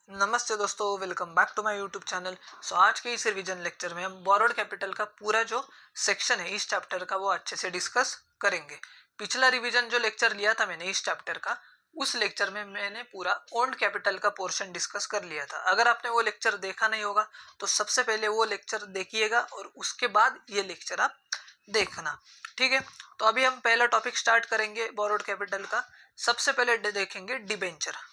नमस्ते दोस्तों, welcome back to my YouTube channel. आज के इस रिवीजन लेक्चर में हम बोरोड कैपिटल का पूरा जो सेक्शन है इस चैप्टर का वो अच्छे से डिस्कस करेंगे। पिछला रिवीजन जो लेक्चर लिया था मैंने इस चैप्टर का, उस लेक्चर में मैंने पूरा ओन्ड कैपिटल का पोर्शन डिस्कस कर लिया था। अगर आपने वो लेक्चर देखा नहीं होगा तो सबसे पहले वो लेक्चर देखिएगा और उसके बाद ये लेक्चर आप देखना, ठीक है। तो अभी हम पहला टॉपिक स्टार्ट करेंगे बोरोड कैपिटल का। सबसे पहले देखेंगे debenture.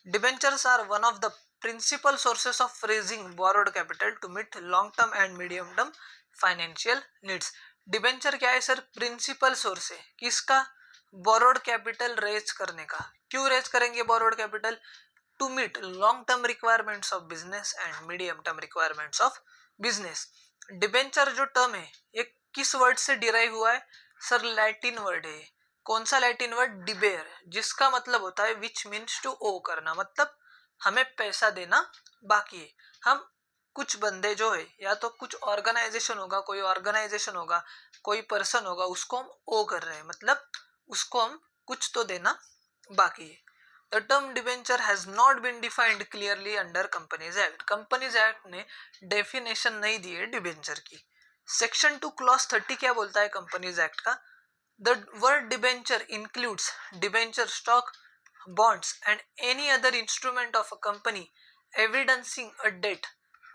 Debentures are one of the principal sources of raising borrowed capital to meet long term and medium term financial needs. Debenture क्या है सर? प्रिंसिपल सोर्स है किसका? बोरोड कैपिटल रेज करने का। क्यों रेज करेंगे borrowed capital? To meet long term requirements of business and medium term requirements of business. Debenture जो term है ये किस वर्ड से डिराइव हुआ है सर? लैटिन वर्ड है। कौन सा लैटिन वर्ड? डिबेयर, जिसका मतलब होता है विच मीन्स टू ओ करना, मतलब हमें पैसा देना बाकी है। हम कुछ बंदे जो है या तो कुछ ऑर्गेनाइजेशन होगा, कोई पर्सन होगा, उसको हम ओ कर रहे हैं, मतलब उसको हम कुछ तो देना बाकी है। The term debenture has not been defined clearly under companies act. Companies act ने डेफिनेशन नहीं दी है डिबेंचर की। सेक्शन 2 क्लॉज 30 क्या बोलता है कंपनीज एक्ट का? The word debenture includes debenture stock, bonds and any other instrument of a company evidencing a debt,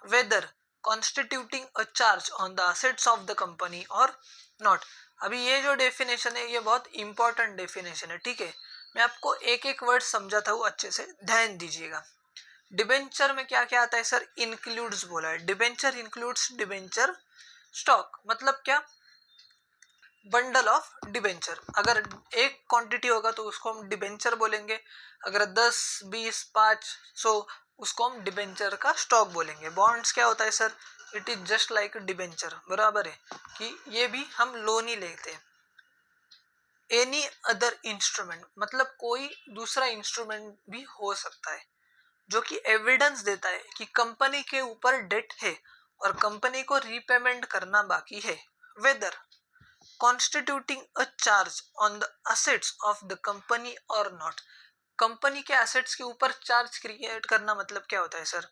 whether constituting a charge on the assets of the company or not. अभी ये जो definition है ये बहुत important definition है, ठीक है। मैं आपको एक एक वर्ड समझाता हूँ, अच्छे से ध्यान दीजिएगा। डिबेंचर में क्या क्या आता है सर? इंक्लूड्स बोला है। डिबेंचर इंक्लूड्स डिबेंचर स्टॉक, मतलब क्या? Bundle of debenture. अगर एक क्वांटिटी होगा तो उसको हम डिबेंचर बोलेंगे, अगर 10, 20, 500 उसको हम डिबेंचर का स्टॉक बोलेंगे। बॉन्ड्स क्या होता है sir? It is just like debenture, बराबर है कि ये भी हम लोन ही लेते हैं। एनी अदर इंस्ट्रूमेंट मतलब कोई दूसरा इंस्ट्रूमेंट भी हो सकता है जो कि एविडेंस देता है कि कंपनी के ऊपर डेट है और कंपनी को रीपेमेंट करना बाकी है। Whether constituting a charge on the assets of the company or not। Company के एसेट्स के ऊपर चार्ज क्रिएट करना मतलब क्या होता है सर?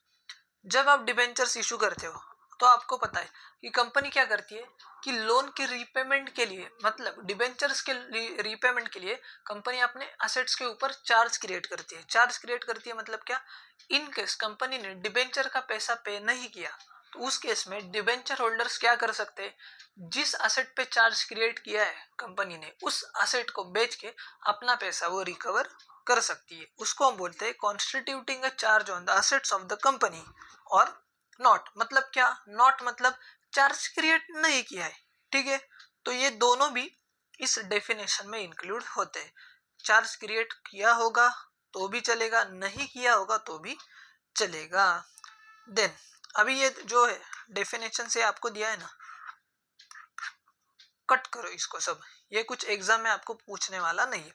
जब आप डिबेंचर्स इशू करते हो तो आपको पता है कि कंपनी क्या करती है कि लोन के रीपेमेंट के लिए, मतलब डिबेंचर्स के रीपेमेंट के लिए कंपनी अपने एसेट्स के ऊपर चार्ज क्रिएट करती है। चार्ज क्रिएट करती है मतलब क्या? इन केस कंपनी ने डिबेंचर का पैसा पे नहीं किया तो उस केस में डिबेंचर होल्डर्स क्या कर सकते हैं? जिस एसेट पे चार्ज क्रिएट किया है कंपनी ने, उस एसेट को बेच के अपना पैसा वो रिकवर कर सकती है। उसको हम बोलते हैं constituting a charge on the assets of the company. और नॉट मतलब क्या? नॉट मतलब चार्ज क्रिएट नहीं किया है, ठीक है। तो ये दोनों भी इस डेफिनेशन में इंक्लूड होते हैं। चार्ज क्रिएट किया होगा तो भी चलेगा, नहीं किया होगा तो भी चलेगा। देन अभी ये जो है डेफिनेशन से आपको दिया है ना, कट करो इसको सब, ये कुछ एग्जाम में आपको पूछने वाला नहीं है।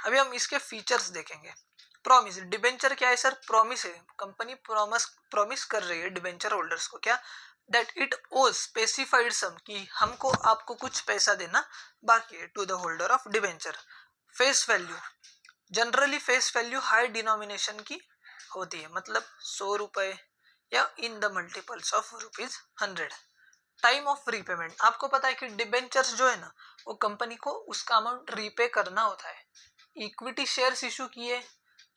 अभी हम इसके फीचर्स देखेंगे। प्रॉमिस, डिबेंचर क्या है सर? प्रॉमिस है। कंपनी प्रॉमिस कर रही है डिबेंचर होल्डर्स को क्या? That it owes specified sum, कि हमको आपको कुछ पैसा देना बाकी है to the holder of debenture. Face value, generally face value high denomination की होती है, मतलब 100 रुपए या in the multiples of ₹100। Time of repayment, आपको पता है कि डिबेंचर्स जो है ना वो कंपनी को उसका अमाउंट रीपे करना होता है। इक्विटी शेयर्स इशू किए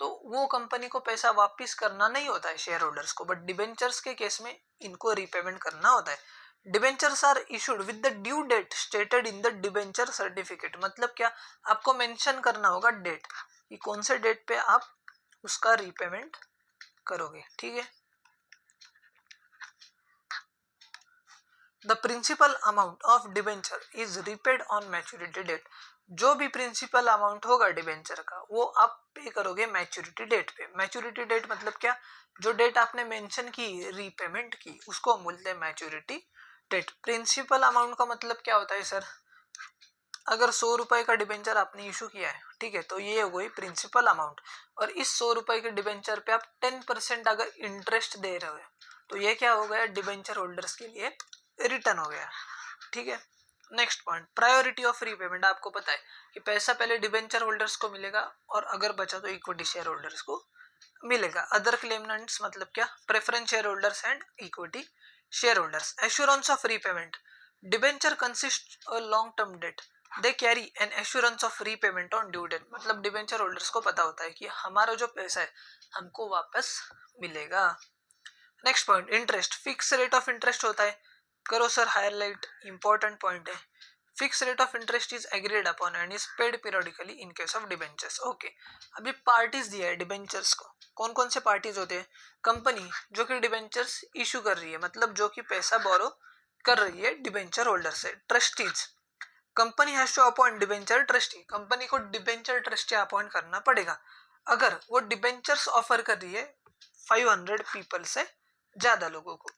तो वो कंपनी को पैसा वापस करना नहीं होता है शेयर होल्डर्स को, बट डिबेंचर्स के केस में इनको रीपेमेंट करना होता है। Debentures are issued with the due date stated in the debenture certificate, मतलब क्या? आपको मेंशन करना होगा डेट, कि कौन से डेट पे आप उसका रीपेमेंट करोगे, ठीक है। The principal amount of debenture is repaid on maturity date. जो भी प्रिंसिपल अमाउंट होगा डिबेंचर का वो आप पे करोगे मैच्योरिटी डेट पे। मैच्योरिटी डेट मतलब क्या? जो डेट आपने मेंशन की रीपेमेंट की उसको हम बोलते हैं मैच्योरिटी डेट। प्रिंसिपल अमाउंट का मतलब क्या होता है सर? अगर 100 रुपए का डिबेंचर आपने इशू किया है, ठीक है, तो ये हो गई प्रिंसिपल अमाउंट। और इस 100 रुपए के डिबेंचर पे आप 10% अगर इंटरेस्ट दे रहे हो तो ये क्या हो गया? डिबेंचर होल्डर्स के लिए रिटर्न हो गया, ठीक है। Next point, priority of repayment. आपको पता है कि पैसा पहले डिबेंचर होल्डर्स को मिलेगा और अगर बचा तो इक्विटी शेयर होल्डर्स को मिलेगा। अदर क्लेमनेंट्स मतलब क्या, preference share holders and equity share holders. Assurance of repayment, debenture consist a long term debt, they carry an assurance of repayment on due date. मतलब डिबेंचर होल्डर्स को पता होता है कि हमारा जो पैसा है हमको वापस मिलेगा। Next point, interest, fix rate of interest होता है। करो सर हाईलाइट, इंपॉर्टेंट पॉइंट है। Fix rate of interest is agreed upon and is paid periodically in case of debentures. Okay, अभी पार्टीज दिया है डिबेंचर्स को। कौन कौन से पार्टीज होते हैं? कंपनी जो कि डिबेंचर्स इशू कर रही है, मतलब जो कि पैसा बोरो कर रही है डिबेंचर होल्डर से। Trustees, company has to appoint debenture trustee, company को डिबेंचर ट्रस्टी अपॉइंट करना पड़ेगा अगर वो डिबेंचर्स ऑफर कर रही है 500 पीपल से ज्यादा लोगों को।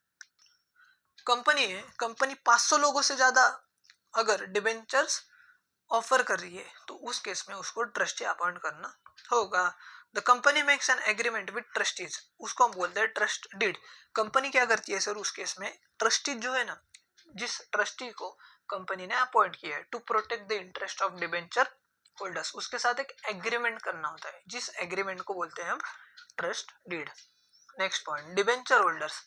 कंपनी है, कंपनी 500 लोगों से ज्यादा अगर डिबेंचर्स ऑफर कर रही है तो उस केस में उसको ट्रस्टी अपॉइंट करना होगा। The company makes an agreement with trustees, उसको हम बोलते हैं ट्रस्ट डीड। कंपनी क्या करती है सर उस केस में, ट्रस्टी जो है ना, जिस ट्रस्टी को कंपनी ने अपॉइंट किया है to protect the interest of debenture holders, उसके साथ एक एग्रीमेंट करना होता है, जिस एग्रीमेंट को बोलते हैं हम trust deed. Next point, debenture holders,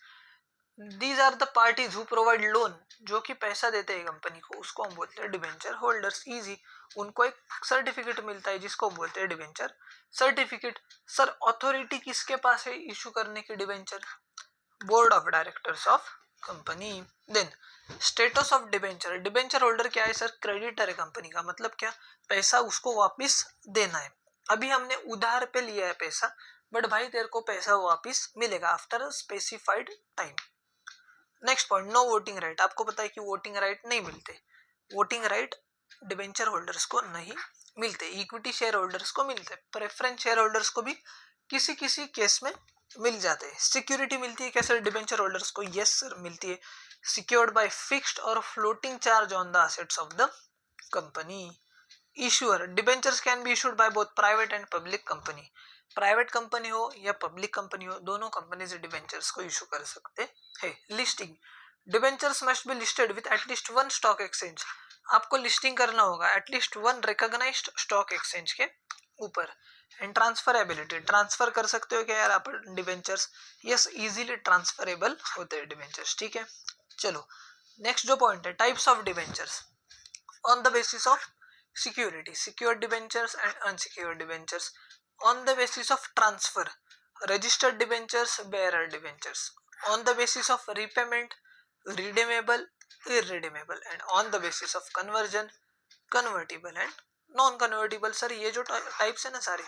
these are the parties who provide loan, जो कि पैसा देते हैं कंपनी को, उसको हम बोलते हैं डिबेंचर होल्डर्स। इजी, उनको एक सर्टिफिकेट मिलता है जिसको हम बोलते हैं डिबेंचर सर्टिफिकेट। सर अथॉरिटी किसके पास है इशू करने की debenture? Board of directors of company. Then status of debenture, debenture holder क्या है सर? क्रेडिटर है कंपनी का, मतलब क्या, पैसा उसको वापस देना है। अभी हमने उधार पे लिया है पैसा, बट भाई तेरे को पैसा वापस मिलेगा after specified time. Next point, no voting right, आपको पता है कि वोटिंग राइट नहीं मिलते। वोटिंग राइट डिबेंचर होल्डर्स को नहीं मिलते, इक्विटी शेयर होल्डर्स को मिलते, प्रेफरेंस शेयर होल्डर्स को भी किसी किसी केस में मिल जाते हैं। सिक्योरिटी मिलती है क्या सर डिबेंचर होल्डर्स को? यस सर मिलती है, सिक्योर्ड बाय फिक्स्ड और floating charge on the assets of the company. Issuer, debentures can be issued by both private and public company, private company हो या पब्लिक कंपनी हो, दोनों company से debentures को इशू कर सकते हैं। Listing, debentures must be listed with at least one stock exchange, आपको लिस्टिंग करना होगा at least one recognised stock exchange के ऊपर। एंड ट्रांसफरेबिलिटी, ट्रांसफर कर सकते हो क्या यार आप डिबेंचर्स? यस, इजीली ट्रांसफरेबल होते हैं डिबेंचर्स, ठीक है। चलो नेक्स्ट जो पॉइंट है, types of debentures on the basis of security, secured debentures and unsecured debentures. On the basis of transfer, registered debentures, bearer debentures. On the basis of repayment, redeemable, irredeemable. And on the basis of conversion, convertible and non convertible. Sir ये जो types है ना सारे,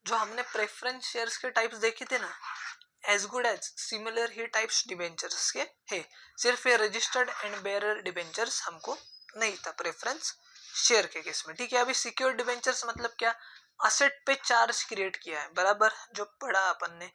जो हमने preference shares के types देखे थे ना, एज गुड एज सिमिलर ही टाइप्स डिबेंचर्स के है, सिर्फ ये रजिस्टर्ड एंड बेयरर डिबेंचर्स हमको नहीं था प्रेफरेंस शेयर के केस में, ठीक है। अभी सिक्योर डिबेंचर्स मतलब क्या, असेट पे चार्ज क्रिएट किया है, बराबर जो पढ़ा अपन ने।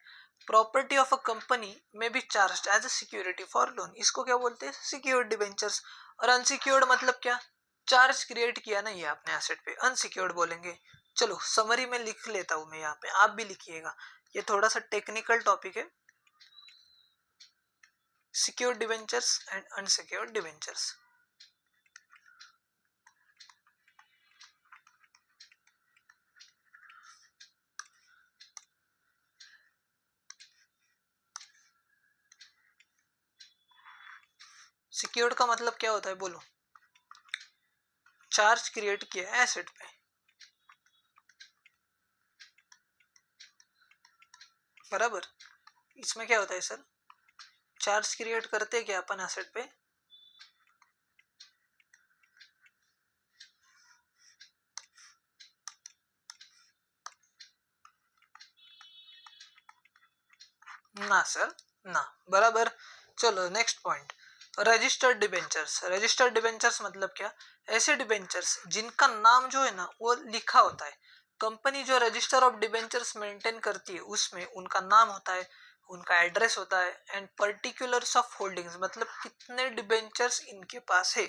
प्रॉपर्टी ऑफ अ कंपनी में भी charge as a security for loan, इसको क्या बोलते हैं? Secured debentures. और अनसिक्योर्ड मतलब क्या, चार्ज क्रिएट किया नहीं है आपने एसेट पे, अनसिक्योर्ड बोलेंगे। चलो समरी में लिख लेता हूं मैं यहाँ पे, आप भी लिखिएगा, ये थोड़ा सा टेक्निकल टॉपिक है। Secured debentures and unsecured debentures. Secured का मतलब क्या होता है बोलो? चार्ज क्रिएट किया है एसेट पे, बराबर। इसमें क्या होता है सर, चार्ज क्रिएट करते हैं क्या अपन एसेट पे? ना सर ना, बराबर। चलो next point, registered debentures. Registered debentures मतलब क्या, ऐसे डिबेंचर्स जिनका नाम जो है ना वो लिखा होता है, कंपनी जो रजिस्टर ऑफ डिबेंचर्स मेंटेन करती है उसमें उनका नाम होता है, उनका एड्रेस होता है, एंड पर्टिकुलर्स ऑफ होल्डिंग्स, मतलब कितने डिबेंचर्स इनके पास है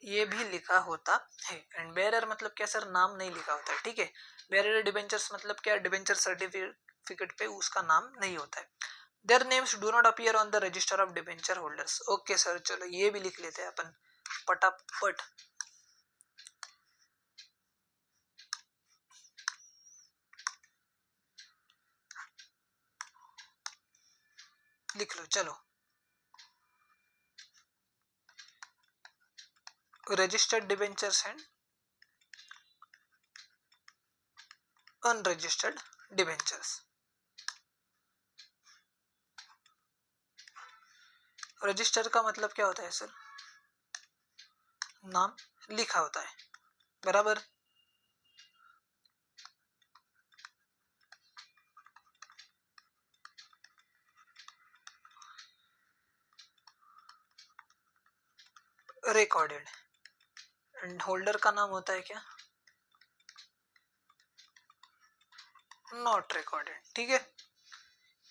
ये भी लिखा होता है। एंड बेयरर मतलब क्या सर, नाम नहीं लिखा होता है, ठीक है। बेयरर डिबेंचर्स मतलब क्या, डिबेंचर सर्टिफिकेट पे उसका नाम नहीं होता है। Their names do not appear on the register of debenture holders. Okay sir, चलो ये भी लिख लेते हैं अपन पटापट। लिख लो चलो। Registered debentures and unregistered debentures. Register का मतलब क्या होता है सर? नाम लिखा होता है, बराबर। रिकॉर्डेड एंड होल्डर का नाम होता है क्या? नॉट रिकॉर्डेड, ठीक है,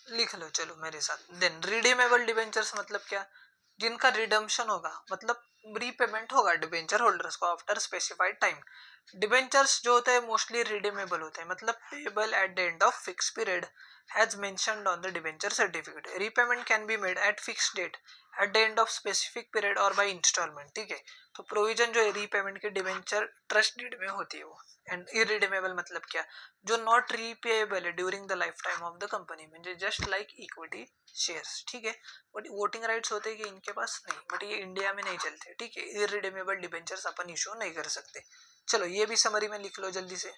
लिख लो चलो मेरे साथ। देन रिडीमेबल डिबेंचर्स मतलब क्या? जिनका रिडम्पशन होगा, मतलब रीपेमेंट होगा डिबेंचर होल्डर्स को आफ्टर स्पेसिफाइड टाइम। डिबेंचर्स जो होते हैं मोस्टली रिडीमेबल होते हैं, मतलब payable at the end of fix period as mentioned on the debenture certificate. Repayment can be made at fixed date at the end of specific period or by installment, ठीक है। तो provision जो है repayment के debenture trust deed में होती है वो। एंड इरिडीमेबल मतलब क्या? जो नॉट रीपेएबल है during the life time of the company, म्हणजे जस्ट लाइक इक्विटी शेयर्स, ठीक है। बट वोटिंग राइट्स होते हैं कि इनके पास नहीं, बट ये इंडिया में नहीं चलते, ठीक है। इरिडीमेबल डिबेंचर्स अपन इशू नहीं कर सकते। चलो ये भी समरी में लिख लो जल्दी से।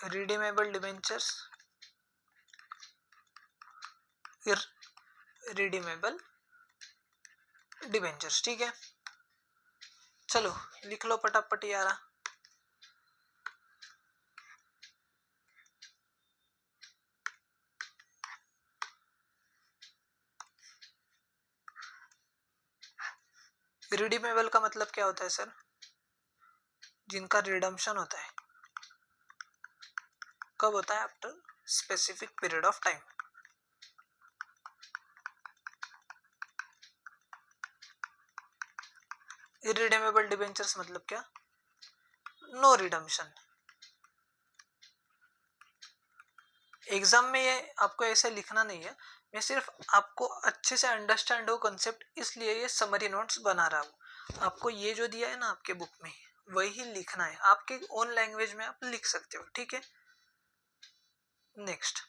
रिडीमेबल डिबेंचर्स, रिडीमेबल डिबेंचर्स, ठीक है। चलो लिख लो पटापट यारा। रिडीमेबल का मतलब क्या होता है सर? जिनका रिडम्पशन होता है। कब होता है? After specific period of time. Irredeemable debentures मतलब क्या? No redemption. एग्जाम में ये आपको ऐसे लिखना नहीं है, मैं सिर्फ आपको अच्छे से अंडरस्टैंड हो कंसेप्ट, इसलिए ये समरी नोट्स बना रहा हूँ। आपको ये जो दिया है ना आपके बुक में, वही लिखना है, आपके ओन लैंग्वेज में आप लिख सकते हो, ठीक है। Next,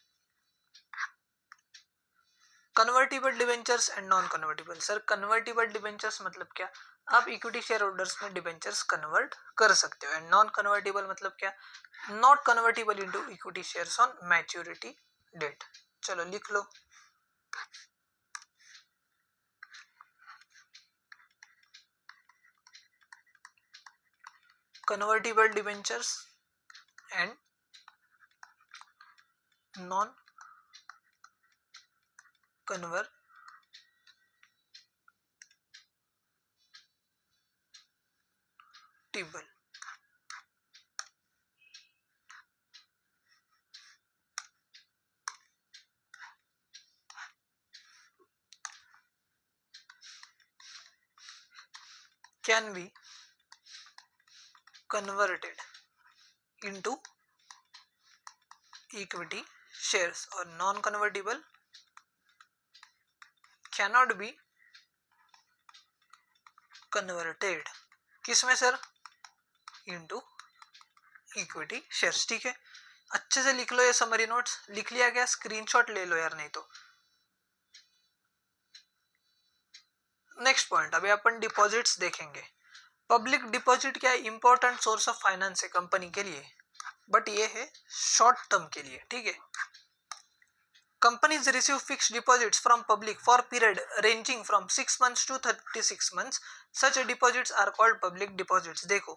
convertible debentures and non convertible. Sir convertible debentures मतलब क्या? आप इक्विटी शेयर होल्डर्स में डिबेंचर्स कन्वर्ट कर सकते हो। एंड नॉन कन्वर्टिबल मतलब क्या? Not convertible into equity shares on maturity date. चलो लिख लो। Convertible debentures and non convertible. Can be converted into equity shares और non convertible cannot be converted किसमें सर? into equity shares, ठीक है। अच्छे से लिख लो ये समरी नोट्स। लिख लिया क्या? स्क्रीनशॉट ले लो यार, नहीं तो। नेक्स्ट पॉइंट, अभी अपन डिपॉजिट्स देखेंगे। पब्लिक डिपॉजिट क्या है? इंपॉर्टेंट सोर्स ऑफ फाइनेंस है कंपनी के लिए, बट ये है शॉर्ट टर्म के लिए, ठीक है। Companies receive fixed deposits from public for period ranging from 6 months to 36 months. Such deposits are called public deposits. देखो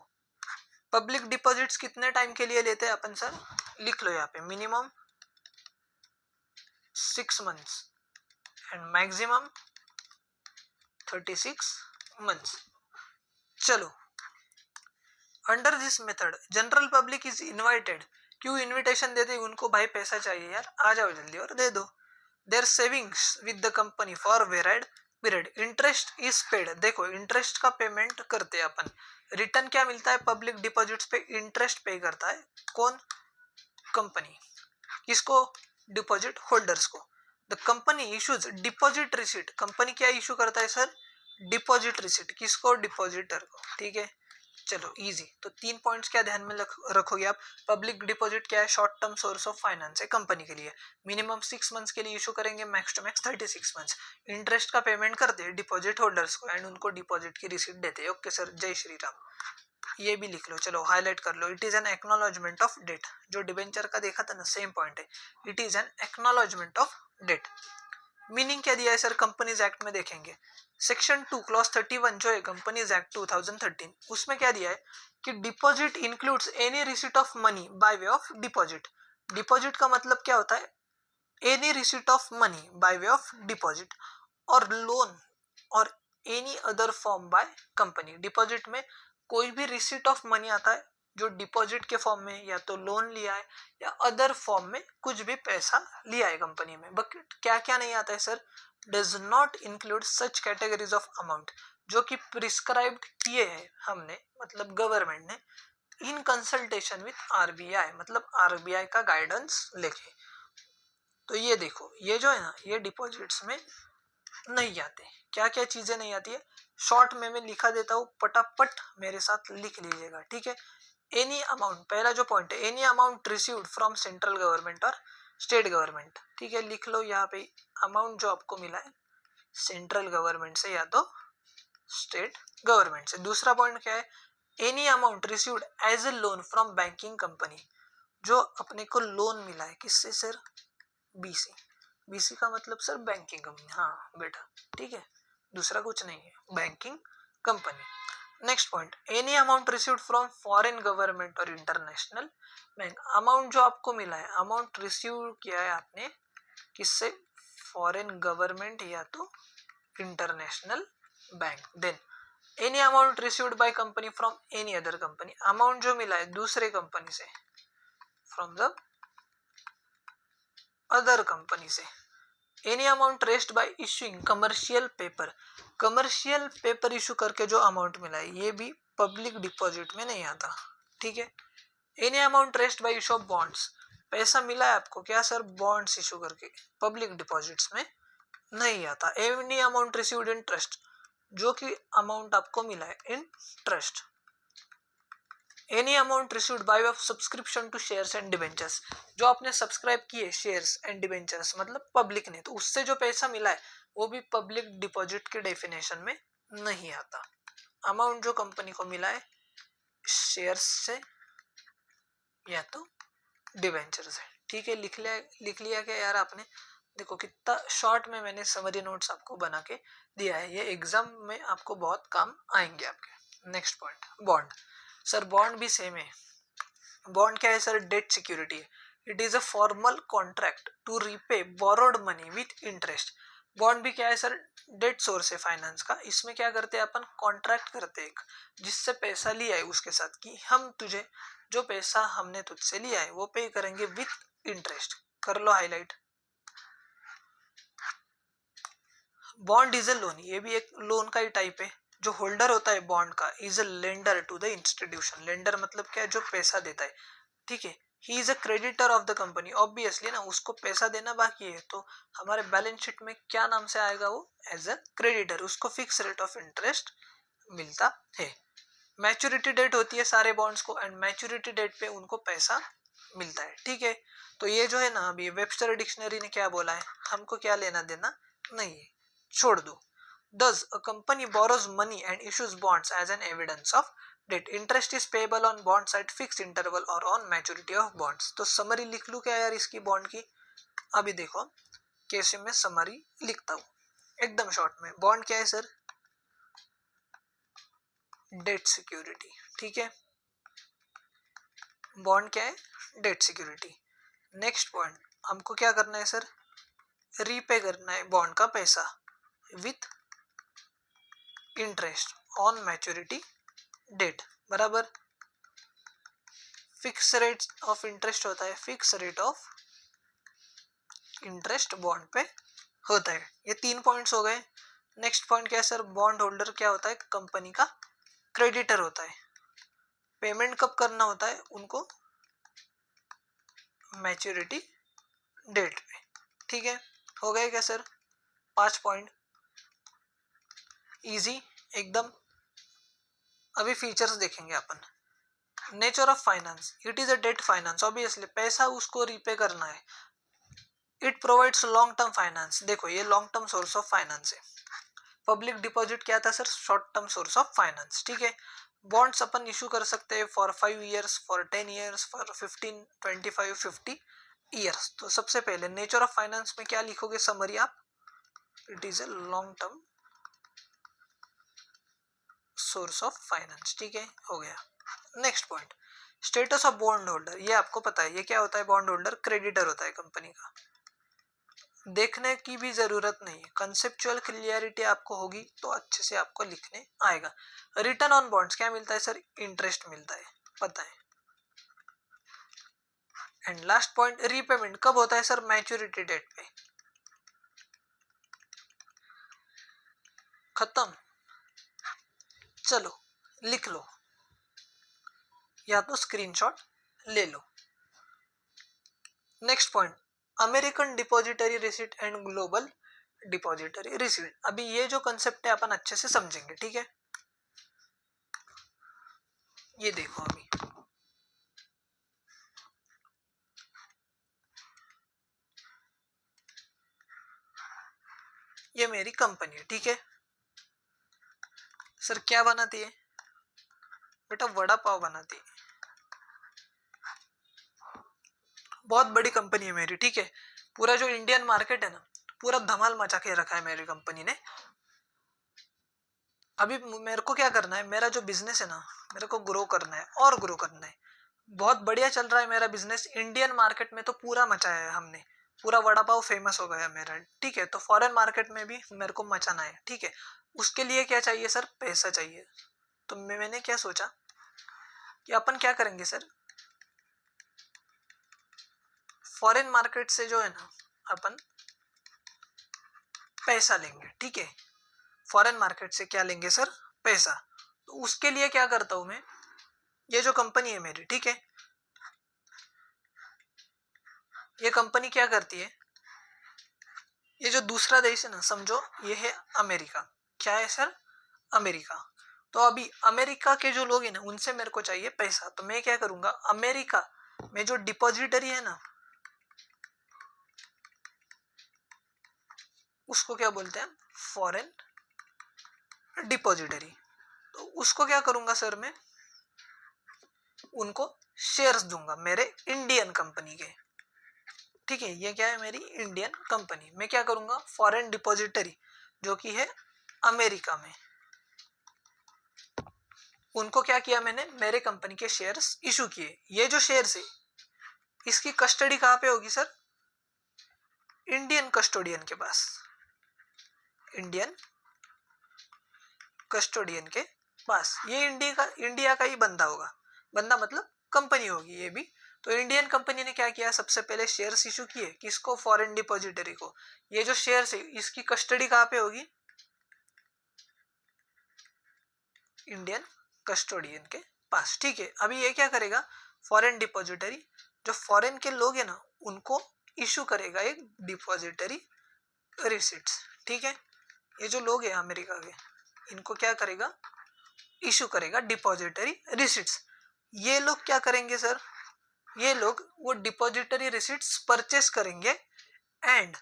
पब्लिक डिपॉजिट्स कितने टाइम के लिए लेते हैं अपन सर? लिख लो यहाँ पे, minimum 6 months and maximum 36 months. चलो, under this method general public is invited. क्यों इनविटेशन देते हैं उनको? भाई पैसा चाहिए यार, आ जाओ जल्दी और दे दो। Their savings with the company for varied period. Interest is paid. देखो इंटरेस्ट का पेमेंट करते हैं अपन। रिटर्न क्या मिलता है? पब्लिक डिपॉजिट्स पे इंटरेस्ट पे करता है कौन? कंपनी। किसको? डिपॉजिट होल्डर्स को। The company issues deposit receipt, company क्या इशू करता है सर, डिपॉजिट रिसीट, किसको, डिपॉजिटर को, ठीक है। चलो इजी, तो 3 पॉइंट्स क्या ध्यान में रखोगे आप, पब्लिक डिपॉजिट क्या है, short term source of finance है कंपनी के लिए, मिनिमम 6 मंथ्स के लिए इशू करेंगे, max to max 36 months, interest का पेमेंट करते हैं डिपॉजिट होल्डर्स को एंड उनको डिपॉजिट की रिसीट देते हैं। ओके सर, जय श्री राम, ये भी लिख लो, चलो हाईलाइट कर लो। It is an acknowledgement of debt, जो डिबेंचर का देखा था ना सेम पॉइंट है, it is an acknowledgement of debt. Meaning क्या दिया है सर, कंपनीज एक्ट में देखेंगे सेक्शन 2 क्लॉज 31 जो है कंपनीज एक्ट 2013, उसमें क्या दिया है कि deposit includes any receipt of money by way of deposit. Deposit का मतलब क्या होता है, any receipt of money by way of deposit और लोन और any other form by company. Deposit में कोई भी रिसीट ऑफ मनी आता है जो डिपॉजिट के फॉर्म में, या तो लोन लिया है या अदर फॉर्म में कुछ भी पैसा लिया है कंपनी में। बट क्या क्या नहीं आता है sir, does not include such categories of amount जो कि प्रिस्क्राइब्ड किए हैं हमने, मतलब गवर्नमेंट ने, इन कंसल्टेशन विथ आरबीआई, मतलब आरबीआई का गाइडेंस लेके। तो ये देखो, ये जो है ना, ये डिपॉजिट्स में नहीं आते। क्या क्या चीजें नहीं आती है, शॉर्ट में मैं लिखा देता हूँ, पटापट मेरे साथ लिख लीजिएगा, ठीक है। एनी अमाउंट, पहला जो पॉइंट है, any amount received from central government और स्टेट गवर्नमेंट, ठीक है, लिख लो यहाँ पे अमाउंट जो आपको मिला है सेंट्रल गवर्नमेंट से या तो स्टेट गवर्नमेंट से। दूसरा पॉइंट क्या है, any amount received as a loan from banking company, जो अपने को लोन मिला है, किससे सर, बीसी, बीसी का मतलब सर बैंकिंग कंपनी, हाँ बेटा, ठीक है, दूसरा कुछ नहीं है, banking company. Next point, any amount received from foreign government और इंटरनेशनल बैंक, अमाउंट जो आपको मिला है, अमाउंट रिसीव किया है आपने किससे, फॉरेन गवर्नमेंट या तो international bank. Then any amount received by company from any other company, amount जो मिला है दूसरे कंपनी से, फ्रॉम द अदर कंपनी से। Any amount raised by issuing commercial paper, commercial paper issue करके जो अमाउंट मिला है ये भी पब्लिक डिपॉजिट में नहीं आता, ठीक है। Any amount raised by issue of bonds, पैसा मिला है आपको क्या सर, बॉन्ड्स इशू करके, पब्लिक डिपॉजिट्स में नहीं आता। Any amount received in trust, जो कि अमाउंट आपको मिला है in trust. Any amount received by of subscription to shares and debentures, जो आपने सब्सक्राइब किए शेयर्स एंड डिबेंचर्स, मतलब पब्लिक ने, तो उससे जो पैसा मिला है वो भी पब्लिक डिपॉजिट के डेफिनेशन में नहीं आता। अमाउंट जो कंपनी को मिला है शेयर्स से या तो डिबेंचर से, ठीक है। लिख लिया क्या यार आपने, देखो कितना शॉर्ट में मैंने समरी नोट्स आपको बना के दिया है, ये एग्जाम में आपको बहुत काम आएंगे आपके। Next point, bond, sir bond भी सेम है। बॉन्ड क्या है सर, डेट सिक्योरिटी है, it is a formal contract to repay borrowed money with interest. Bond भी क्या है सर, डेट सोर्स है फाइनेंस का, इसमें क्या करते हैं अपन, कॉन्ट्रैक्ट करते हैं जिससे पैसा लिया है उसके साथ कि हम तुझे जो पैसा हमने तुझसे लिया है वो पे करेंगे विथ इंटरेस्ट। कर लो highlight. Bond is a loan, ये भी एक लोन का ही टाइप है। जो होल्डर होता है बॉन्ड का is a lender to the institution, lender मतलब क्या है, जो पैसा देता है, ठीक है। He is a creditor of the company, obviously ना, उसको पैसा देना बाकी है तो हमारे बैलेंस शीट में क्या नाम से आएगा वो, एज अ क्रेडिटर, उसको फिक्स रेट ऑफ इंटरेस्ट मिलता है। मैच्योरिटी डेट होती है सारे बॉन्ड्स को एंड मैच्योरिटी डेट पे उनको पैसा मिलता है, ठीक है। तो ये जो है ना, अभी वेबस्टर डिक्शनरी ने क्या बोला है, हमको क्या लेना देना नहीं है, छोड़ दो। Thus, a company borrows money and issues bonds as an evidence of debt. Interest is payable on bonds at fixed interval or on maturity of bonds. तो समरी लिख लूँ क्या यार इसकी बॉन्ड की, अभी देखो कैसे मैं समरी लिखता हूँ एकदम शॉर्ट में। बॉन्ड क्या है सर, डेट सिक्योरिटी, ठीक है। बॉन्ड क्या है, डेट सिक्योरिटी। नेक्स्ट पॉइंट, हमको क्या करना है सर, रीपे करना है बॉन्ड का पैसा with interest on maturity date, बराबर। फिक्स रेट ऑफ इंटरेस्ट होता है, fix rate of interest bond पे होता है। ये 3 पॉइंट्स हो गए। नेक्स्ट पॉइंट क्या है सर, बॉन्ड होल्डर क्या होता है, कंपनी का क्रेडिटर होता है। पेमेंट कब करना होता है उनको, मैच्योरिटी डेट पे, ठीक है। हो गए क्या सर? 5 पॉइंट इजी एकदम। अभी फीचर्स देखेंगे अपन। Nature of finance, it is a debt finance, obviously पैसा उसको रीपे करना है। It provides long term finance, देखो ये long term source of finance है। पब्लिक डिपॉजिट क्या था sir? Short term source of finance, ठीक है। बॉन्ड्स अपन इशू कर सकते हैं for 5 years, for 10 years, for 15, 25, 50 years. तो सबसे पहले नेचर ऑफ फाइनेंस में क्या लिखोगे समरी आप? It is a long term source of finance, ठीक है, हो गया। Next point, status of bond holder, ये आपको पता है ये क्या होता है? बॉन्ड होल्डर क्रेडिटर होता है कंपनी का। देखने की भी जरूरत नहीं है, कंसेप्चुअल क्लियरिटी आपको होगी तो अच्छे से आपको लिखने आएगा। रिटर्न ऑन बॉन्ड्स क्या मिलता है सर? इंटरेस्ट मिलता है, पता है। एंड लास्ट पॉइंट, रीपेमेंट कब होता है सर? मैच्योरिटी डेट पे। खत्म, चलो लिख लो या तो स्क्रीनशॉट ले लो। Next point, American depository receipt and global depository receipt. अभी ये जो कंसेप्ट है अपन अच्छे से समझेंगे, ठीक है। ये देखो अभी ये मेरी कंपनी है, ठीक है। सर क्या बनाती है? बेटा वड़ा पाव बनाती है। बहुत बड़ी कंपनी है मेरी, ठीक है। पूरा जो इंडियन मार्केट है ना, पूरा धमाल मचा के रखा है मेरी कंपनी ने। अभी मेरे को क्या करना है? मेरा जो बिजनेस है ना, मेरे को ग्रो करना है और ग्रो करना है। बहुत बढ़िया चल रहा है मेरा बिजनेस, इंडियन मार्केट में तो पूरा मचाया है हमने। पूरा वड़ा पाव फेमस हो गया मेरा, ठीक है। तो फॉरेन मार्केट में भी मेरे को मचाना है, ठीक है। उसके लिए क्या चाहिए सर? पैसा चाहिए। तो मैंने क्या सोचा कि अपन क्या करेंगे सर, फॉरेन मार्केट से जो है ना अपन पैसा लेंगे, ठीक है। फॉरेन मार्केट से क्या लेंगे सर? पैसा। तो उसके लिए क्या करता हूं मैं, ये जो कंपनी है मेरी, ठीक है, ये कंपनी क्या करती है, ये जो दूसरा देश है ना, समझो ये है अमेरिका। क्या है सर? अमेरिका। तो अभी अमेरिका के जो लोग हैं ना, उनसे मेरे को चाहिए पैसा। तो मैं क्या करूंगा, अमेरिका में जो डिपॉजिटरी है ना, उसको क्या बोलते हैं? Foreign depository. तो उसको क्या करूंगा सर मैं, उनको शेयर्स दूंगा मेरे इंडियन कंपनी के, ठीक है। ये क्या है? मेरी इंडियन कंपनी। मैं क्या करूंगा, फॉरेन डिपॉजिटरी जो कि है अमेरिका में, उनको क्या किया मैंने, मेरे कंपनी के शेयर्स इशू किए। ये जो शेयर्स है इसकी कस्टडी कहाँ पे होगी सर? इंडियन कस्टोडियन के पास, इंडियन कस्टोडियन के पास। ये इंडिया का ही बंदा होगा, बंदा मतलब कंपनी होगी ये भी। तो इंडियन कंपनी ने क्या किया, सबसे पहले शेयर्स इशू किए, किसको? फॉरेन डिपॉजिटरी को। ये जो शेयर्स है इसकी कस्टडी कहाँ पे होगी? इंडियन कस्टोडियन के पास, ठीक है। अभी ये क्या करेगा, फॉरेन डिपॉजिटरी, जो फॉरेन के लोग हैं ना, उनको इशू करेगा एक डिपॉजिटरी रिसिट्स, ठीक है। ये जो लोग हैं अमेरिका के, इनको क्या करेगा, इशू करेगा डिपॉजिटरी रिसिट्स। ये लोग क्या करेंगे सर, ये लोग वो डिपॉजिटरी रिसिट्स परचेस करेंगे एंड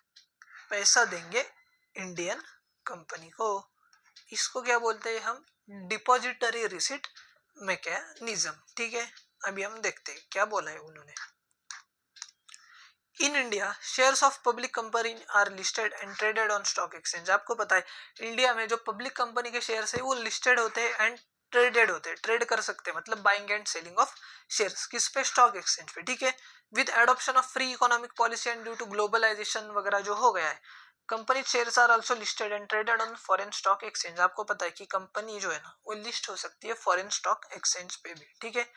पैसा देंगे इंडियन कंपनी को। इसको क्या बोलते हैं हम? डिपॉजिटरी रिसिट मैकेनिज्म, ठीक है। अभी हम देखते हैं क्या बोला है उन्होंने। In India shares of public company are listed and traded on stock exchange. आपको पता है इंडिया में जो पब्लिक कंपनी के शेयर्स है वो लिस्टेड होते हैं एंड ट्रेडेड होते हैं, ट्रेड कर सकते हैं, मतलब buying and selling of shares. किस पे? स्टॉक एक्सचेंज पे, ठीक है। With adoption of free economic policy and due to globalisation वगैरह जो हो गया है, company shares are also listed and traded on foreign stock exchange. आपको पता है कि कंपनी जो है ना वो लिस्ट हो सकती है फॉरेन स्टॉक एक्सचेंज पे भी, ठीक है।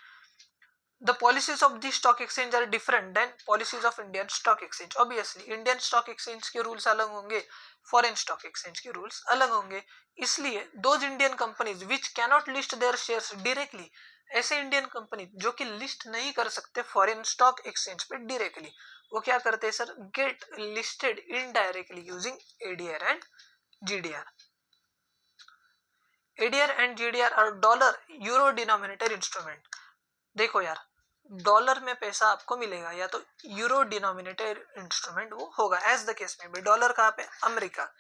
The policies of the stock exchange are different than policies of Indian stock exchange. Obviously Indian stock exchange के rules अलग होंगे, foreign stock exchange के rules अलग होंगे, इसलिए those Indian companies which cannot list their shares directly, ऐसे Indian company जो कि लिस्ट नहीं कर सकते फॉरेन स्टॉक एक्सचेंज पे डायरेक्टली, वो क्या करते हैं sir, get listed indirectly using ADR and GDR. ADR and GDR are dollar euro denominated instrument. देखो यार, डॉलर में पैसा आपको मिलेगा या तो यूरो डिनोमिनेटेड इंस्ट्रूमेंट वो होगा, एज द केस में भी. डॉलर कहाँ पे, अमेरिका.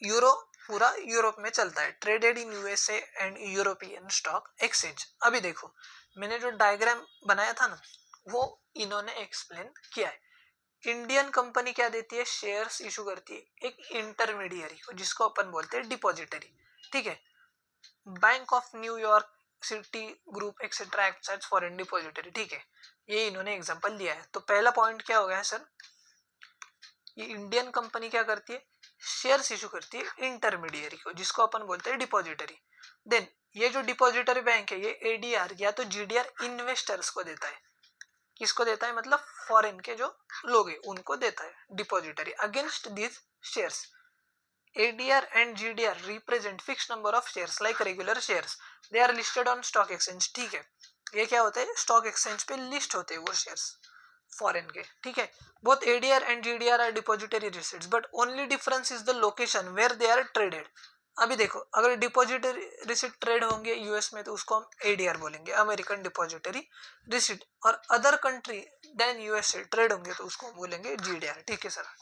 यूरो पूरा यूरोप में चलता है, traded in USA and European stock exchange. अभी देखो मैंने जो डायग्राम बनाया था ना, वो इन्होंने एक्सप्लेन किया है. इंडियन कंपनी क्या देती है, शेयर्स इशू करती है एक इंटरमीडियरी को, जिसको अपन बोलते हैं डिपॉजिटरी. ठीक है, bank of New York city group etcetera acts as foreign depository. ठीक है, ये इन्होंने एग्जांपल दिया है. तो पहला पॉइंट क्या हो गया है सर, ये इंडियन कंपनी क्या करती है, शेयर्स इशू करती है इंटरमीडियरी को, जिसको अपन बोलते हैं डिपॉजिटरी. देन ये जो डिपॉजिटरी बैंक है, ये एडीआर या तो जीडीआर इन्वेस्टर्स को देता है. किसको देता है, मतलब फॉरेन के जो लोग हैं उनको देता है depository against this shares. ADR and GDR represent fixed number of shares like regular shares. They are listed on stock exchange. ठीक है, ये क्या होता है, स्टॉक एक्सचेंज पे लिस्ट होते हैं वो शेयर्स फॉरेन के. ठीक है, both ADR and GDR are depository receipts, but only difference is the location where they are traded. अभी देखो, अगर डिपॉजिटरी रिसिट ट्रेड होंगे यूएस में तो उसको हम एडीआर बोलेंगे, अमेरिकन डिपॉजिटरी रिसिट. और other country than USA trade होंगे तो उसको हम बोलेंगे जीडीआर. ठीक है सर,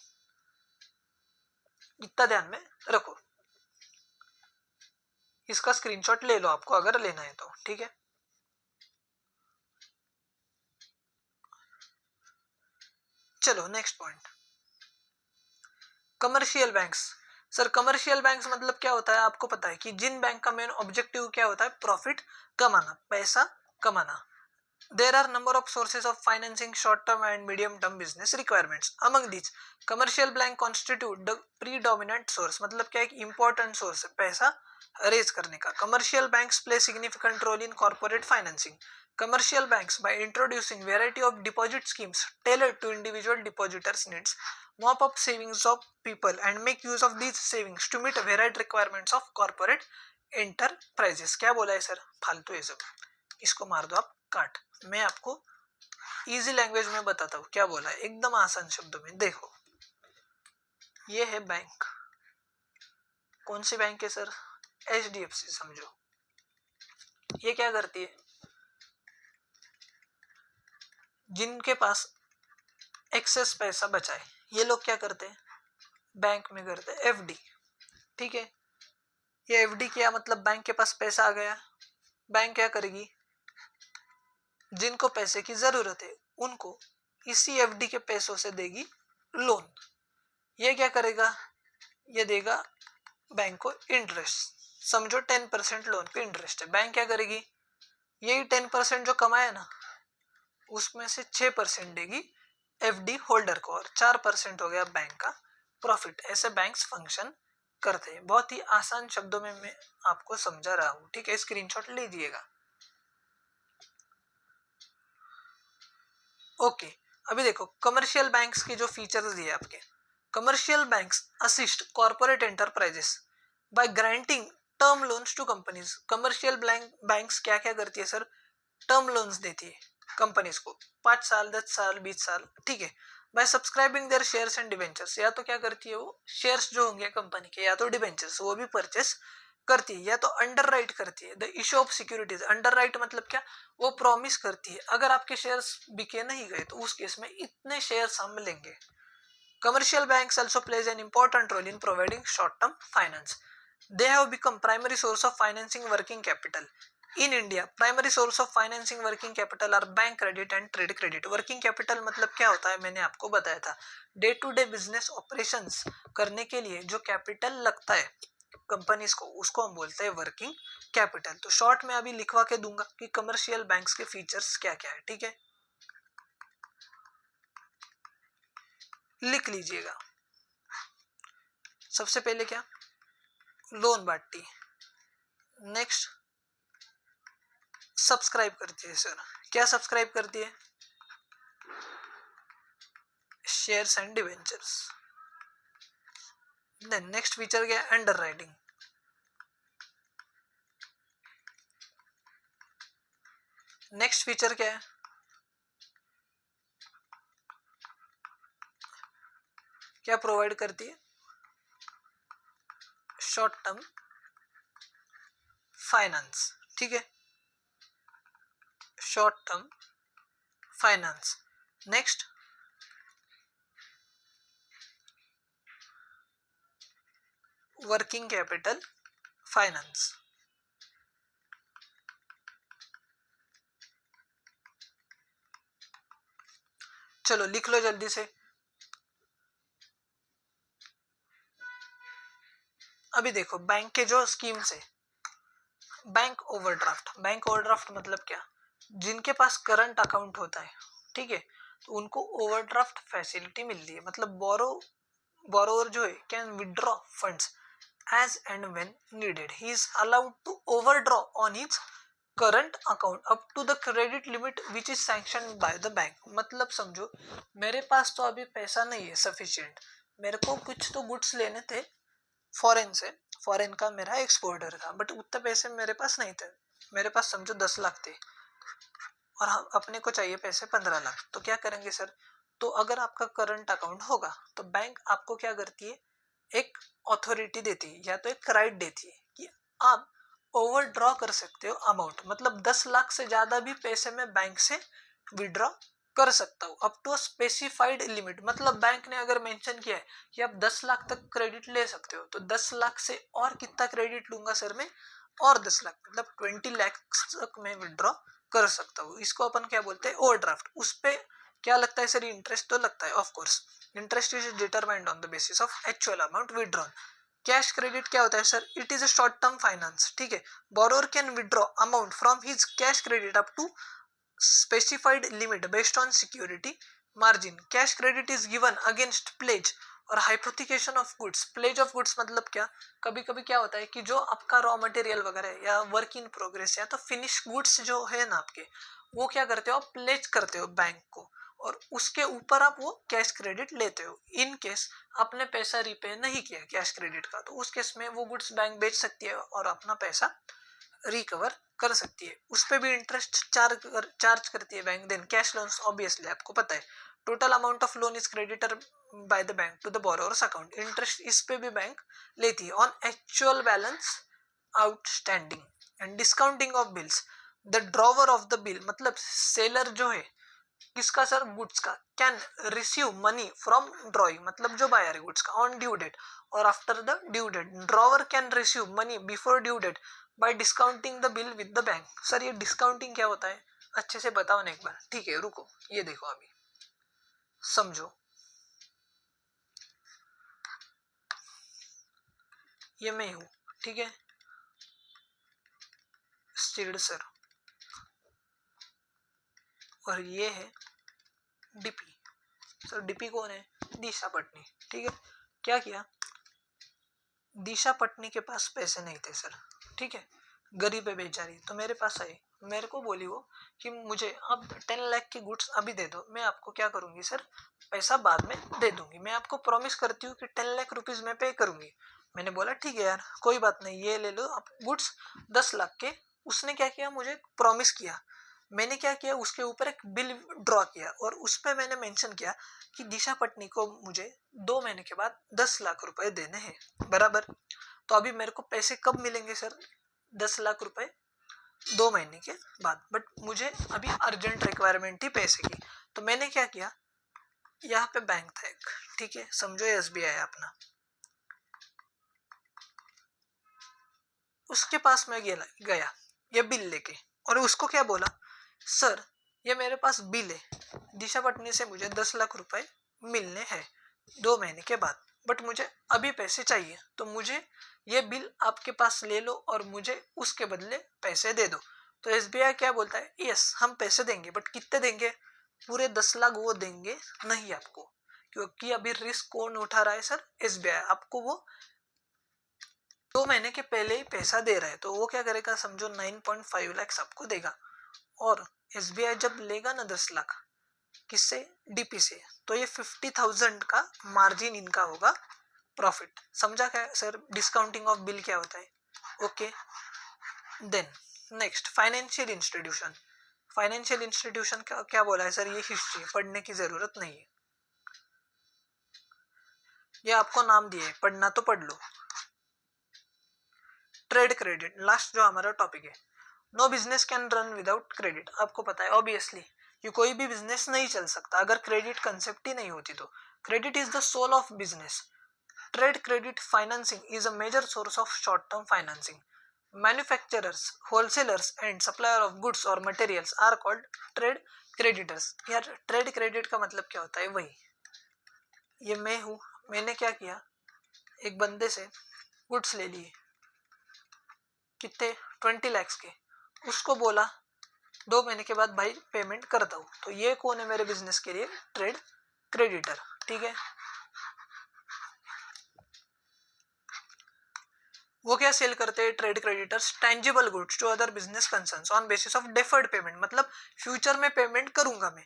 इतना ध्यान में रखो. इसका स्क्रीनशॉट ले लो आपको अगर लेना है तो. ठीक है, चलो next point, commercial banks. Sir commercial banks मतलब क्या होता है, आपको पता है कि जिन बैंक का मेन ऑब्जेक्टिव क्या होता है, प्रॉफिट कमाना, पैसा कमाना. There are number of sources of financing short-term and medium-term business requirements. Among these, commercial bank constitute the predominant source. मतलब क्या, एक important source है पैसा रेज करने का. Commercial banks play significant role in corporate financing. Commercial banks, by introducing variety of deposit schemes tailored to individual depositors' needs, mop up savings of people and make use of these savings to meet varied requirements of corporate enterprises. क्या बोला है sir, फालतू है सब, इसको मार दो आप काट. मैं आपको इजी लैंग्वेज में बताता हूँ क्या बोला है, एकदम आसान शब्दों में. देखो ये है बैंक, कौन सी बैंक है सर, एचडीएफसी समझो. ये क्या करती है, जिनके पास एक्सेस पैसा बचा है, ये लोग क्या करते हैं, बैंक में करते हैं एफडी. ठीक है, ये एफडी किया मतलब बैंक के पास पैसा आ गया. बैंक क्या करेगी, जिनको पैसे की जरूरत है उनको इसी एफडी के पैसों से देगी लोन. ये क्या करेगा, ये देगा बैंक को इंटरेस्ट. समझो 10% लोन पे इंटरेस्ट है. बैंक क्या करेगी, यही 10% जो कमाया ना उसमें से 6% देगी एफडी होल्डर को, और 4% हो गया बैंक का प्रॉफिट. ऐसे बैंक्स फंक्शन करते हैं. बहुत ही आसान शब्दों में मैं आपको समझा रहा हूँ. ठीक है, स्क्रीनशॉट लीजिएगा. ओके, अभी देखो कमर्शियल बैंक्स के जो फीचर्स दिए आपके. Commercial banks assist corporate enterprises by granting term loans to companies. Commercial banks क्या क्या करती है सर, टर्म लोन्स देती है कंपनीज को, 5 साल 10 साल 20 साल. ठीक है, bye subscribing there shares and debentures, या तो क्या करती है वो शेयर्स जो होंगे कंपनी के या तो डिबेंचर्स वो भी परचेस करती है, या तो अंडर राइट करती है. The issue of securities, under right मतलब क्या, वो प्रॉमिस करती है अगर आपके शेयर्स बिके नहीं गए तो उस केस में इतने शेयर्स हम लेंगे. Commercial banks also plays an important role in providing short-term finance. They have become primary source of financing working capital. In India, primary source of financing working capital are bank credit and trade credit. Working capital मतलब क्या होता है, मैंने आपको बताया था, day to day business operations करने के लिए जो कैपिटल लगता है कंपनीज को, उसको हम बोलते हैं वर्किंग कैपिटल. तो शॉर्ट में अभी लिखवा के दूंगा कि कमर्शियल बैंक्स के फीचर्स क्या क्या है. ठीक है, लिख लीजिएगा. सबसे पहले क्या, लोन बांटती है. नेक्स्ट सब्सक्राइब करती है सर, क्या सब्सक्राइब करती है? Shares and debentures. Then next feature क्या है? Under writing. नेक्स्ट फीचर क्या है? क्या प्रोवाइड करती है? Short term finance. ठीक है, short term finance. Next working capital finance. चलो लिख लो जल्दी से। अभी देखो बैंक के जो स्कीम्स है, बैंक ओवरड्राफ्ट मतलब क्या? जिनके पास करंट अकाउंट होता है, ठीक है, तो उनको ओवरड्राफ्ट फैसिलिटी मिलती है। मतलब बोरोवर जो है can withdraw funds as and when needed. He is allowed to overdraw on his current account up to the credit limit which is sanctioned by the bank. मतलब समझो मेरे पास तो अभी पैसा नहीं है सफिशिएंट, मेरे को कुछ तो गुड्स लेने थे फॉरेन से, फॉरेन का मेरा एक्सपोर्टर था, बट उतने पैसे मेरे पास नहीं थे। मेरे पास समझो 10 लाख थे और हम अपने को चाहिए पैसे 15 लाख। तो क्या करेंगे सर? तो अगर आपका करंट अकाउंट होगा तो बैंक आपको क्या करती है? एक अथॉरिटी देती है या तो एक राइट देती है कि आप ओवर ड्रॉ कर सकते हो अमाउंट। मतलब 10 लाख से ज्यादा भी पैसे में बैंक से विड्रॉ कर सकता हूँ up to a specified limit. मतलब बैंक ने अगर मेंशन किया है कि आप 10 लाख तक क्रेडिट ले सकते हो, तो 10 लाख से और कितना क्रेडिट लूंगा सर मैं? और 10 लाख, मतलब 20 लाख तक मैं विड्रॉ कर सकता हूँ। इसको अपन क्या बोलते हैं? ओवरड्राफ्ट। उस पे क्या लगता है सर? इंटरेस्ट तो लगता है, of course. Interest is determined on the basis of actual amount withdrawn. Cash credit क्या होता है sir? It is a short term finance. ठीक है, borrower can withdraw amount from his cash credit up to specified limit based on security margin. Cash credit is given against pledge और hypothecation of goods. Pledge of goods मतलब क्या? कभी कभी क्या होता है कि जो आपका रॉ मटेरियल वगैरह या वर्क इन प्रोग्रेस या तो फिनिश गुड्स जो है ना आपके, वो क्या करते हो? आप प्लेज करते हो बैंक को और उसके ऊपर आप वो कैश क्रेडिट लेते हो। इन केस आपने पैसा रिपे नहीं किया कैश क्रेडिट का, तो उस केस में वो गुड्स बैंक बेच सकती है और अपना पैसा रिकवर कर सकती है। उस पर भी इंटरेस्ट चार्ज करती है bank. Then cash loans, obviously आपको पता है, total amount of loan is creditor by the bank to the borrower's account. Interest इस पे भी बैंक लेती है on actual balance outstanding. And discounting of bills, the drawer of the bill मतलब seller जो है किसका सर? गुड्स का, can receive money from drawing मतलब जो बायर है गुड्स का, ऑन ड्यू डेट और after the due date. Drawer can receive money before due date by discounting the bill with the bank. Sir ये discounting क्या होता है? अच्छे से बताओ ना एक बार। ठीक है रुको, ये देखो अभी समझो। ये मैं हूं, ठीक है, स्टील्ड सर, और ये है डीपी। सर डीपी कौन है? दिशा पटनी। ठीक है, क्या किया? दिशा पटनी के पास पैसे नहीं थे सर, ठीक है, गरीब है बेचारी, तो मेरे पास आई, मेरे को बोली वो कि मुझे अब 10 लाख की गुड्स अभी दे दो, मैं आपको क्या करूंगी सर? पैसा बाद में दे दूंगी, मैं आपको प्रॉमिस करती हूँ कि 10 लाख रुपीज मैं पे करूंगी। मैंने बोला ठीक है यार कोई बात नहीं, ये ले लो आप गुड्स 10 लाख के। उसने क्या किया? मुझे प्रॉमिस किया। मैंने क्या किया? उसके ऊपर एक बिल ड्रॉ किया और उस पर मैंने मेंशन किया कि दिशा पटनी को मुझे 2 महीने के बाद 10 लाख रुपए देने हैं, बराबर। तो अभी मेरे को पैसे कब मिलेंगे सर? 10 लाख रुपए 2 महीने के बाद, बट मुझे अभी अर्जेंट रिक्वायरमेंट थी पैसे की। तो मैंने क्या किया? यहाँ पे बैंक था एक, ठीक है, समझो एसबीआई अपना, उसके पास मैं गया ये बिल लेके और उसको क्या बोला? सर ये मेरे पास बिल है, दिशा पटनी से मुझे 10 लाख रुपए मिलने हैं 2 महीने के बाद, बट मुझे अभी पैसे चाहिए, तो मुझे ये बिल आपके पास ले लो और मुझे उसके बदले पैसे दे दो। तो एसबीआई क्या बोलता है? यस हम पैसे देंगे, बट कितने देंगे? पूरे 10 लाख वो देंगे नहीं आपको, क्योंकि अभी रिस्क कौन उठा रहा है सर? एसबीआई। आपको वो 2 महीने के पहले ही पैसा दे रहा है, तो वो क्या करेगा? समझो 9.5 लाख आपको देगा और SBI जब लेगा ना 10 लाख किससे, DP से, तो ये 50,000 का मार्जिन इनका होगा प्रॉफिट। समझा क्या सर डिस्काउंटिंग ऑफ बिल क्या होता है? Okay. Then next financial institution. Financial institution का क्या बोला है सर? ये हिस्ट्री पढ़ने की जरूरत नहीं है, ये आपको नाम दिए है, पढ़ना तो पढ़ लो। ट्रेड क्रेडिट लास्ट जो हमारा टॉपिक है। No business can run without credit. आपको पता है ऑब्वियसली कि कोई भी बिजनेस नहीं चल सकता अगर क्रेडिट कंसेप्ट ही नहीं होती तो। Credit is the soul of business. Trade credit financing is a major source of short term financing. Manufacturers, wholesalers and supplier of goods और materials are called trade creditors. यार trade credit का मतलब क्या होता है? वही, ये मैं हूँ, मैंने क्या किया, एक बंदे से गुड्स ले लिए कितने, 20 lakhs के, उसको बोला 2 महीने के बाद भाई पेमेंट करता हूँ, तो ये कौन है मेरे बिजनेस के लिए? Trade creditor. ठीक है, वो क्या सेल करते हैं trade creditors? Tangible goods to other business concerns on basis of deferred payment, मतलब फ्यूचर में पेमेंट करूंगा मैं।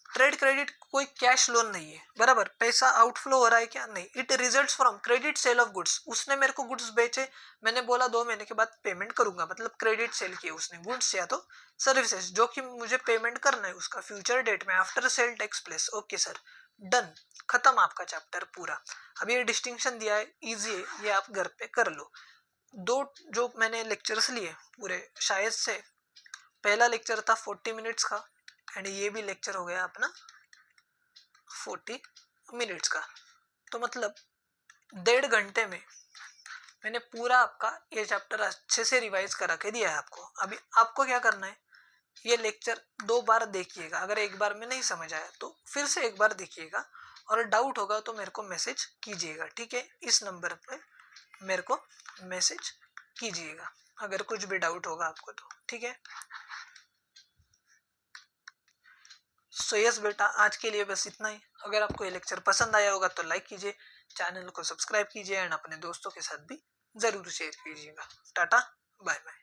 ट्रेड क्रेडिट कोई कैश लोन नहीं है, बराबर, पैसा आउटफ्लो हो रहा है क्या? नहीं। It results from credit sale of goods. उसने मेरे को गुड्स बेचे, मैंने बोला 2 महीने के बाद पेमेंट करूंगा, मतलब क्रेडिट सेल किया उसने गुड्स या तो सर्विसेज, जो कि मुझे पेमेंट करना है उसका फ्यूचर डेट में after sale tax place. Okay sir, done, खत्म आपका चैप्टर पूरा। अब ये डिस्टिंक्शन दिया है, इजी है, ये आप घर पे कर लो। 2 जो मैंने लेक्चर्स लिए पूरे, शायद से पहला लेक्चर था 40 मिनट्स का एंड ये भी लेक्चर हो गया अपना 40 मिनट्स का, तो मतलब 1.5 घंटे में मैंने पूरा आपका ये चैप्टर अच्छे से रिवाइज करा के दिया है आपको। अभी आपको क्या करना है, ये लेक्चर 2 बार देखिएगा, अगर एक बार में नहीं समझ आया तो फिर से एक बार देखिएगा, और डाउट होगा तो मेरे को मैसेज कीजिएगा। ठीक है, इस नंबर पे मेरे को मैसेज कीजिएगा अगर कुछ भी डाउट होगा आपको तो। ठीक है, सो यस बेटा, आज के लिए बस इतना ही। अगर आपको ये लेक्चर पसंद आया होगा तो लाइक कीजिए, चैनल को सब्सक्राइब कीजिए एंड अपने दोस्तों के साथ भी जरूर शेयर कीजिएगा। Tata, bye bye.